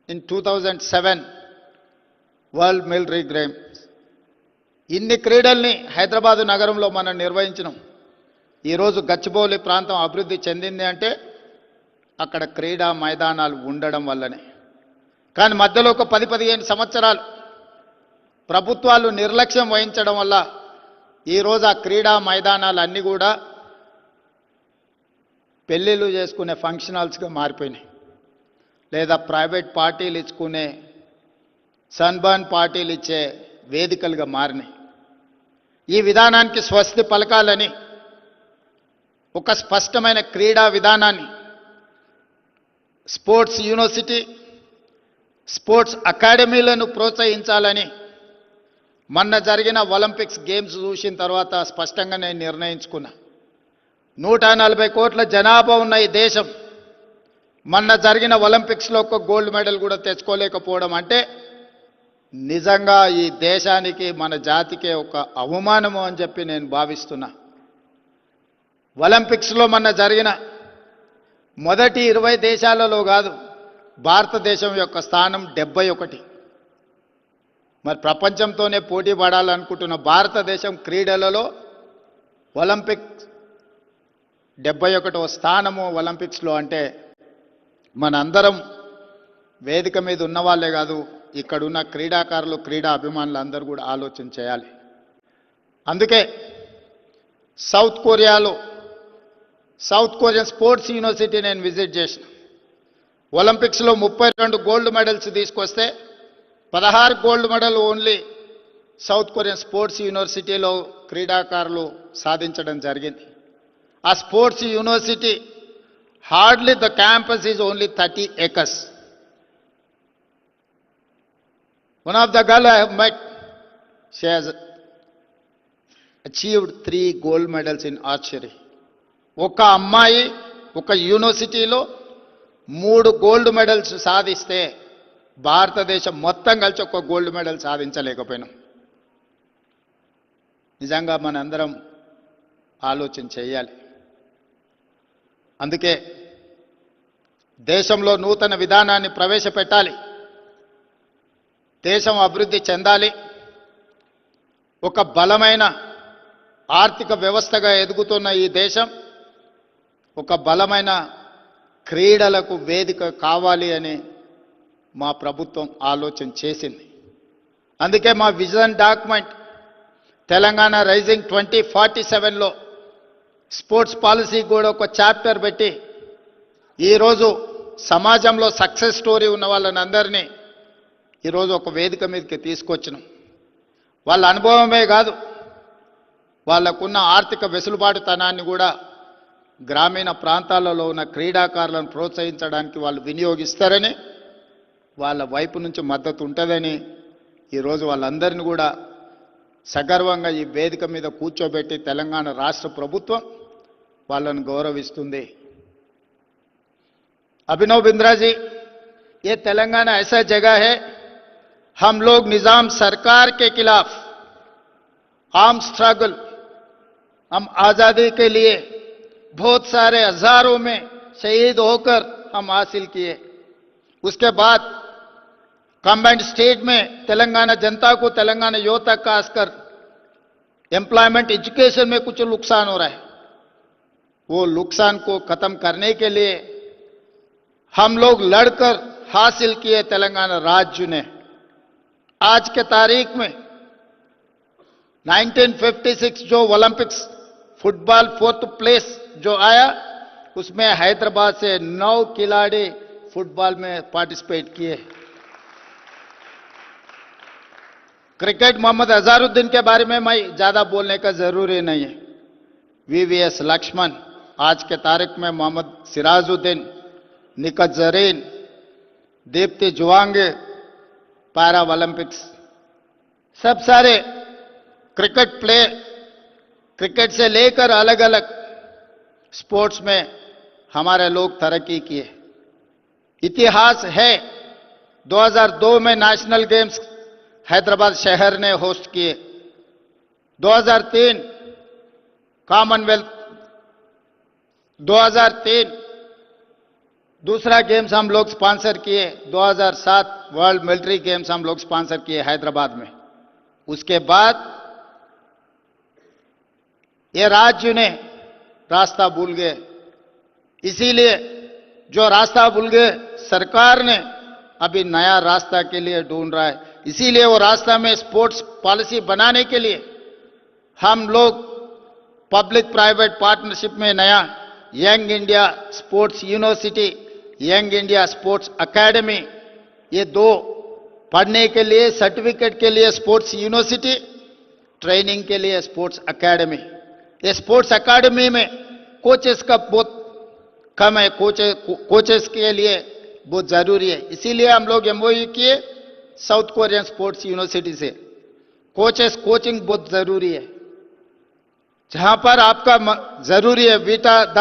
in 2007 world military games. ఇన్ని క్రీడల్ని హైదరాబాదు నగరంలో మనం నిర్వహించినాం. ఈరోజు గచ్చిబౌలి ప్రాంతం అభివృద్ధి చెందింది అంటే అక్కడ క్రీడా మైదానాలు ఉండడం వల్లనే. కానీ మధ్యలో ఒక 10-15 సంవత్సరాలు ప్రభుత్వాలు నిర్లక్ష్యం వహించడం వల్ల ఈరోజు ఆ క్రీడా మైదానాలు అన్నీ కూడా పెళ్ళిళ్ళు చేసుకునే ఫంక్షన్ హాల్స్గా మారిపోయినాయి, లేదా ప్రైవేట్ పార్టీలు ఇచ్చుకునే సన్బర్న్ పార్టీలు ఇచ్చే వేదికలుగా మారినాయి. ఈ విధానానికి స్వస్తి పలకాలని ఒక స్పష్టమైన క్రీడా విధానాన్ని, స్పోర్ట్స్ యూనివర్సిటీ, స్పోర్ట్స్ అకాడమీలను ప్రోత్సహించాలని మొన్న జరిగిన ఒలింపిక్స్ గేమ్స్ చూసిన తర్వాత స్పష్టంగా నేను నిర్ణయించుకున్నా. 140 కోట్ల జనాభా ఉన్న ఈ దేశం మొన్న జరిగిన ఒలింపిక్స్లో ఒక గోల్డ్ మెడల్ కూడా తెచ్చుకోలేకపోవడం అంటే నిజంగా ఈ దేశానికి మన జాతికే ఒక అవమానము అని చెప్పి నేను భావిస్తున్నా. ఒలింపిక్స్లో మొన్న జరిగిన మొదటి 20 దేశాలలో కాదు, భారతదేశం యొక్క స్థానం 71. మరి ప్రపంచంతోనే పోటీ పడాలనుకుంటున్న భారతదేశం క్రీడలలో ఒలింపిక్ 71వ స్థానము ఒలింపిక్స్లో అంటే మనందరం వేదిక మీద ఉన్నవాళ్లే కాదు, ఇక్కడున్న క్రీడాకారులు, క్రీడా అభిమానులు అందరూ కూడా ఆలోచన చేయాలి. అందుకే సౌత్ కొరియన్ స్పోర్ట్స్ యూనివర్సిటీ నేను విజిట్ చేసిన. ఒలింపిక్స్లో 32 గోల్డ్ మెడల్స్ తీసుకొస్తే 16 gold medal only south Korean sports యూనివర్సిటీలో క్రీడాకారులు సాధించడం జరిగింది. ఆ sports university hardly the campus is only 30 acres. One of the girl I have met, she has achieved 3 gold medals in archery. ఒక అమ్మాయి ఒక యూనివర్సిటీలో 3 గోల్డ్ మెడల్స్ సాధిస్తే భారతదేశం మొత్తం కలిసి ఒక గోల్డ్ మెడల్ సాధించలేకపోయినాం. నిజంగా మనందరం ఆలోచన చేయాలి. అందుకే దేశంలో నూతన విధానాన్ని ప్రవేశపెట్టాలి. దేశం అభివృద్ధి చెందాలి. ఒక బలమైన ఆర్థిక వ్యవస్థగా ఎదుగుతున్న ఈ దేశం ఒక బలమైన క్రీడలకు వేదిక కావాలి అని మా ప్రభుత్వం ఆలోచన చేసింది. అందుకే మా విజన్ డాక్యుమెంట్ తెలంగాణ రైజింగ్ 2047లో స్పోర్ట్స్ పాలసీ కూడా ఒక చాప్టర్ పెట్టి ఈరోజు సమాజంలో సక్సెస్ స్టోరీ ఉన్న వాళ్ళని అందరినీ ఈరోజు ఒక వేదిక మీదకి తీసుకొచ్చినాం. వాళ్ళ అనుభవమే కాదు, వాళ్ళకున్న ఆర్థిక వెసులుబాటుతనాన్ని కూడా గ్రామీణ ప్రాంతాలలో ఉన్న క్రీడాకారులను ప్రోత్సహించడానికి వాళ్ళు వినియోగిస్తారని, వాళ్ళ వైపు నుంచి మద్దతు ఉంటుందని ఈరోజు వాళ్ళందరినీ కూడా సగర్వంగా ఈ వేదిక మీద కూర్చోబెట్టి తెలంగాణ రాష్ట్ర ప్రభుత్వం వాళ్ళను గౌరవిస్తుంది. अभिनव बिंद्रा जी, ये तेलंगाना ऐसा जगह है, हम लोग निजाम सरकार के खिलाफ आर्म स्ट्रगल, हम आज़ादी के लिए बहुत सारे हजारों में शहीद होकर हम हासिल किए. उसके बाद कंबाइंड स्टेट में तेलंगाना जनता को, तेलंगाना युवता खासकर एम्प्लॉयमेंट एजुकेशन में कुछ नुकसान हो रहा है. वो नुकसान को खत्म करने के लिए हम लोग लड़कर हासिल किए तेलंगाना राज्य ने. आज के तारीख में 1956 जो ओलंपिक्स फुटबॉल 4th प्लेस जो आया, उसमें हैदराबाद से 9 खिलाड़ी फुटबॉल में पार्टिसिपेट किए. क्रिकेट मोहम्मद अजहरुद्दीन के बारे में मैं ज्यादा बोलने का जरूरी नहीं है. VVS लक्ष्मण, आज के तारीख में मोहम्मद सिराजुद्दीन, निकत जरीन, दीप्ति जुवांगे, पैरा ओलंपिक्स, सब सारे क्रिकेट प्लेयर, क्रिकेट से लेकर अलग अलग स्पोर्ट्स में हमारे लोग तरक्की किए. इतिहास है, 2002 में नेशनल गेम्स हैदराबाद शहर ने होस्ट किए. 2003 कॉमनवेल्थ, 2003 दूसरा गेम्स हम लोग स्पॉन्सर किए 2007 वर्ल्ड मिलिट्री गेम्स हम लोग स्पॉन्सर किए हैदराबाद में। उसके बाद ये राज्य ने रास्ता भूल गए, इसीलिए जो रास्ता भूल गए सरकार ने अभी नया रास्ता के लिए ढूंढ रहा है। इसीलिए वो रास्ता में स्पोर्ट्स पॉलिसी बनाने के लिए हम लोग पब्लिक प्राइवेट पार्टनरशिप में नया young India sports university, young India sports academy, ये दो पढ़ने के लिए सर्टिफिकेट के लिए स्पोर्ट्स यूनिवर्सिटी, ट्रेनिंग के लिए स्पोर्ट्स एकेडमी। ये स्पोर्ट्स एकेडमी में कोचेस का बहुत कम है, कोचेस के लिए बहुत जरूरी है। इसीलिए हम लोग एमओयू किए साउथ कोरियन स्पोर्ट्स यूनिवर्सिटी से। कोचिंग बहुत जरूरी है, जहां पर आपका जरूरी है वीटा